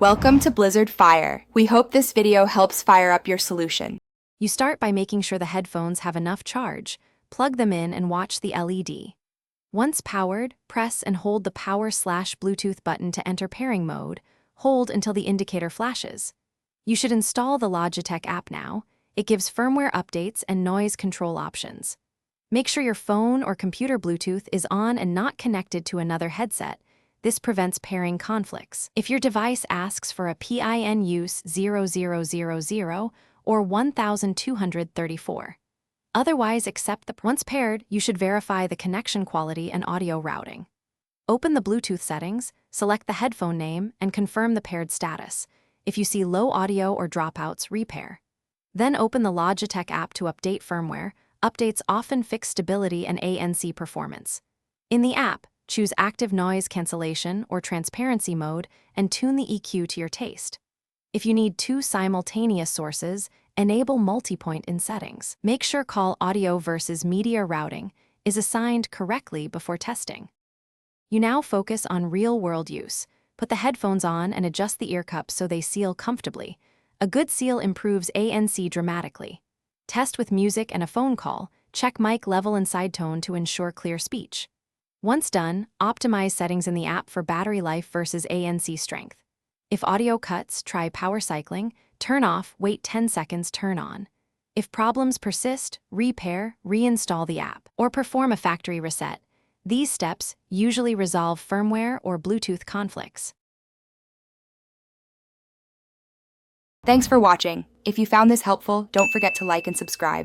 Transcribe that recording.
Welcome to Blizzard Fire. We hope this video helps fire up your solution. You start by making sure the headphones have enough charge. Plug them in and watch the LED. Once powered, press and hold the Power/Bluetooth button to enter pairing mode. Hold until the indicator flashes. You should install the Logitech app now. It gives firmware updates and noise control options. Make sure your phone or computer Bluetooth is on and not connected to another headset. This prevents pairing conflicts. If your device asks for a PIN use 0000 or 1234. Otherwise, accept the. Once paired, you should verify the connection quality and audio routing. Open the Bluetooth settings, select the headphone name, and confirm the paired status. If you see low audio or dropouts, repair. Then open the Logitech app to update firmware. Updates often fix stability and ANC performance. In the app, choose active noise cancellation or transparency mode and tune the EQ to your taste. If you need two simultaneous sources, enable multipoint in settings. Make sure call audio versus media routing is assigned correctly before testing. You now focus on real-world use. Put the headphones on and adjust the ear cups so they seal comfortably. A good seal improves ANC dramatically. Test with music and a phone call. Check mic level and side tone to ensure clear speech. Once done, optimize settings in the app for battery life versus ANC strength. If audio cuts, try power cycling. Turn off, wait 10 seconds, turn on. If problems persist, repair, reinstall the app, or perform a factory reset. These steps usually resolve firmware or Bluetooth conflicts. Thanks for watching. If you found this helpful, don't forget to like and subscribe.